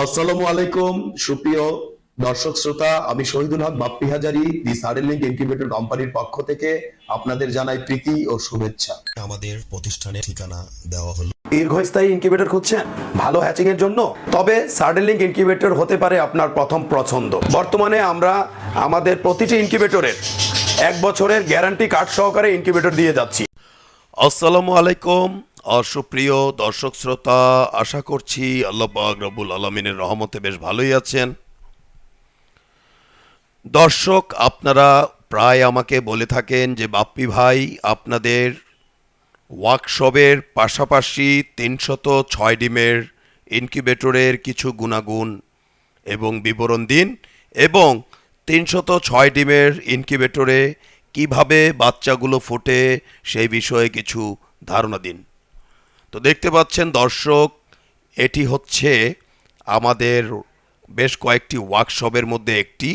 আসসালামু আলাইকুম সুপ্রিয় দর্শক শ্রোতা, আমি শহীদুল হক বাপ্পি হাজারি দি সাডেনলিংক ইনকিউবেটর কোম্পানির পক্ষ থেকে আপনাদের জানাই প্রীতি ও শুভেচ্ছা। আমাদের প্রতিষ্ঠানের ঠিকানা দেওয়া হলো। দীর্ঘস্থায়ী ইনকিউবেটর খুঁজছেন ভালো হ্যাচিং এর জন্য? তবে সাডেনলিংক ইনকিউবেটর হতে পারে আপনার প্রথম পছন্দ। বর্তমানে আমরা আমাদের প্রতিটি ইনকিউবেটরের 1 বছরের গ্যারান্টি কার্ড সহকারে ইনকিউবেটর দিয়ে যাচ্ছি। আসসালামু আলাইকুম সুপ্রিয় দর্শক শ্রোতা, আশা করছি আল্লাহ পাক রব্বুল আলামিনের রহমতে বেশ ভালোই আছেন। দর্শক, আপনারা প্রায় আমাকে বলে থাকেন যে বাপ্পি ভাই, আপনাদের ওয়ার্কশপের পাশাপাশি 306 ডিমের ইনকিউবেটরের কিছু গুণাগুণ এবং বিবরণ দিন, এবং 306 ডিমের ইনকিউবেটরে কিভাবে বাচ্চাগুলো ফোটে সেই বিষয়ে কিছু ধারণা দিন। তো দেখতে পাচ্ছেন দর্শক, এটি হচ্ছে আমাদের বেশ কয়েকটি ওয়ার্কশপের মধ্যে একটি।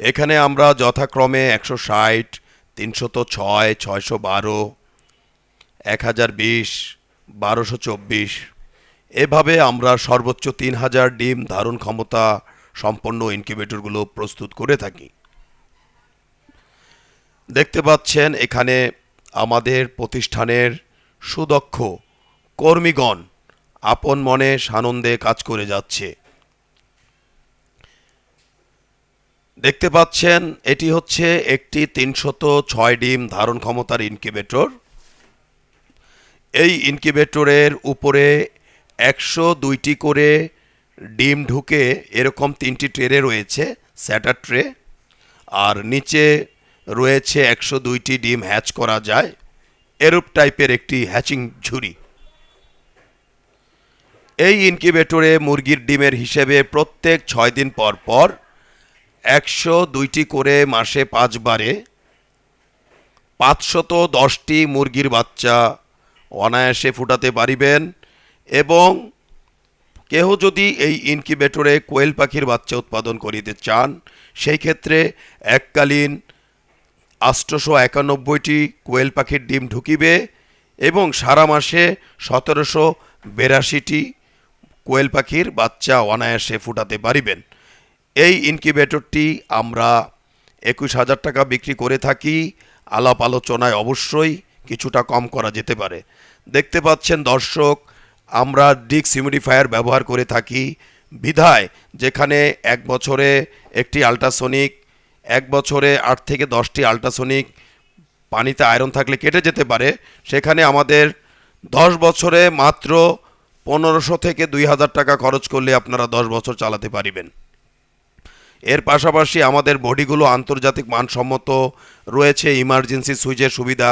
এখানে আমরা যথাক্রমে 160, 306, 612, 1020, 1224 এভাবে আমরা সর্বোচ্চ 3000 ডিম ধারণ ক্ষমতা সম্পন্ন ইনকিউবেটরগুলো প্রস্তুত করে থাকি। দেখতে পাচ্ছেন এখানে আমাদের প্রতিষ্ঠানের সুদক্ষ কর্মীগণ আপন মনে সানন্দে কাজ করে যাচ্ছে। দেখতে পাচ্ছেন এটি হচ্ছে একটি 306 ডিম ধারণ ক্ষমতার ইনকিউবেটর। এই ইনকিউবেটরের উপরে 102টি করে ডিম ঢুকে এরকম 3টি ট্রে রয়েছে, স্যাটার ট্রে, আর নিচে রয়েছে 102টি ডিম হ্যাচ করা যায় এরূপ টাইপের একটি হ্যাচিং ঝুড়ি। এই ইনকিউবেটরে মুরগির ডিমের হিসেবে প্রত্যেক 6 দিন পর পর 102টি করে মাসে 5 বারে 510টি মুরগির বাচ্চা অনায়াসে ফুটাতে পারিবেন। এবং কেহ যদি এই ইনকিউবেটরে কোয়েল পাখির বাচ্চা উৎপাদন করিতে চান, সেই ক্ষেত্রে এককালীন 891টি কোয়েল পাখির ডিম ঢুকিবে এবং সারা মাসে 1782টি কোয়েল পাখির বাচ্চা অনায়াসে ফুটাতে পারিবেন। এই ইনকিউবেটরটি আমরা 21,000 টাকা বিক্রি করে থাকি। আলাপ আলোচনায় অবশ্যই কিছুটা কম করা যেতে পারে। দেখতে পাচ্ছেন দর্শক, আমরা ডিক্স হিউমিডিফায়ার ব্যবহার করে থাকি বিধায় যেখানে 1 বছরে একটি আল্ট্রাসোনিক, 1 বছরে 8 থেকে 10টি আল্ট্রাসোনিক পানিতে আয়রন থাকলে কেটে যেতে পারে, সেখানে আমাদের 10 বছরে মাত্র 1500 থেকে 2000 টাকা খরচ করলে আপনারা 10 বছর চালাতে পারিবেন। এর পাশাপাশি আমাদের বডিগুলো আন্তর্জাতিক মানসম্মত রয়েছে। ইমার্জেন্সি সুইচের সুবিধা,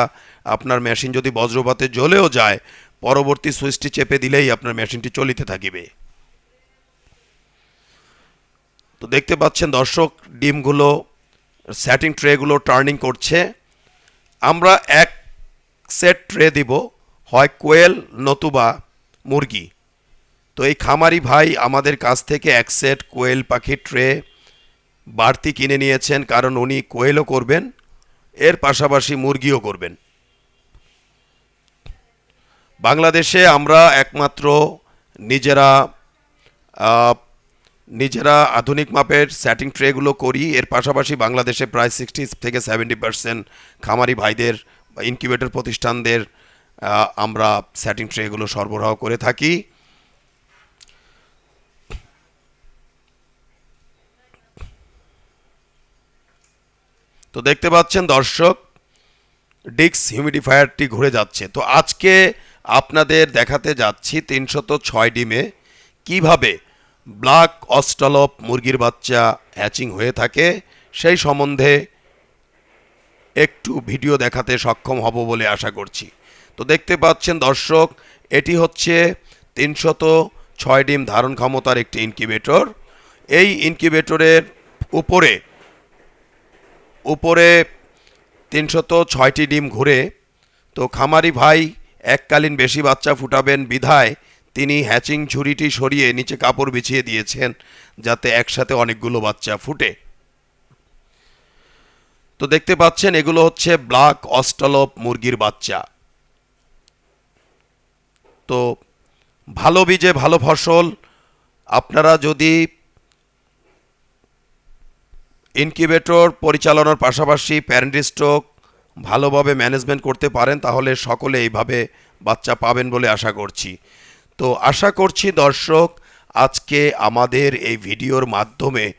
আপনার মেশিন যদি বজ্রপাতে জ্বলেও যায়, পরবর্তী সুইচটি চেপে দিলেই আপনার মেশিনটি চলিতে থাকিবে। তো দেখতে পাচ্ছেন দর্শক, ডিমগুলো সেটিং ট্রেগুলো টার্নিং করছে। আমরা এক সেট ট্রে দিব, হয় কোয়েল নতুবা মুরগি। তো এই খামারি ভাই আমাদের কাছ থেকে 1 সেট কোয়েল পাখির ট্রে বাড়তি কিনে নিয়েছেন, কারণ উনি কোয়েলও করবেন, এর পাশাপাশি মুরগিও করবেন। বাংলাদেশে আমরা একমাত্র নিজেরা আধুনিক মাপের সেটিং ট্রেগুলো করি। এর পাশাপাশি বাংলাদেশে প্রায় 60 থেকে 70% খামারি ভাইদের বা ইনকিউবেটর প্রতিষ্ঠানদের আমরা সেটিং ট্রেগুলো সরবরাহ করে থাকি। তো দেখতে পাচ্ছেন দর্শক, ডিক্স হিউমিডিফায়ারটি ঘুরে যাচ্ছে। তো আজকে আপনাদের দেখাতে যাচ্ছি 306 ডিমে কিভাবে ব্ল্যাক অস্ট্রালপ মুরগির বাচ্চা হ্যাচিং হয়ে থাকে সেই সম্বন্ধে একটু ভিডিও দেখাতে সক্ষম হব বলে আশা করছি। তো দেখতে পাচ্ছেন দর্শক, এটি হচ্ছে 306 ডিম ধারণ ক্ষমতার একটি ইনকিউবেটর। এই ইনকিউবেটরের উপরে 306টি ডিম ঘুরে। তো খামারি ভাই এককালীন বেশি বাচ্চা ফুটাবেন বিধায় তিনি হ্যাচিং ঝুড়িটি সরিয়ে নিচে কাপড় বিছিয়ে দিয়েছেন, যাতে একসাথে অনেকগুলো বাচ্চা ফুটে। তো দেখতে পাচ্ছেন এগুলো হচ্ছে ব্ল্যাক অস্ট্রালপ মুরগির বাচ্চা। তো ভালো বীজে ভালো ফসল আপনারা যদি ইনকিউবেটর পরিচালনার পাশাপাশি প্যারেন্ট স্টক ভালোভাবে ম্যানেজমেন্ট করতে পারেন তাহলে সকলে এইভাবে বাচ্চা পাবেন বলে আশা করছি। তো আশা করছি দর্শক আজকে আমাদের এই ভিডিওর মাধ্যমে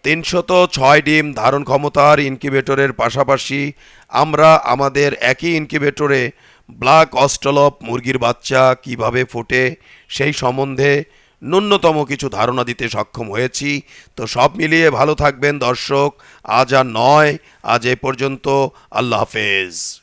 306 ডিম ধারণ ক্ষমতার ইনকিউবেটরের পাশাপাশি আমরা আমাদের একই ইনকিউবেটরে ব্ল্যাক অস্ট্রেলপ মুরগির বাচ্চা কিভাবে ফোটে সেই সম্বন্ধে ন্যূনতম কিছু ধারণা দিতে সক্ষম হয়েছি। তো সব মিলিয়ে ভালো থাকবেন দর্শক, আজ আর নয়, আজ এ পর্যন্ত। আল্লাহ হাফেজ।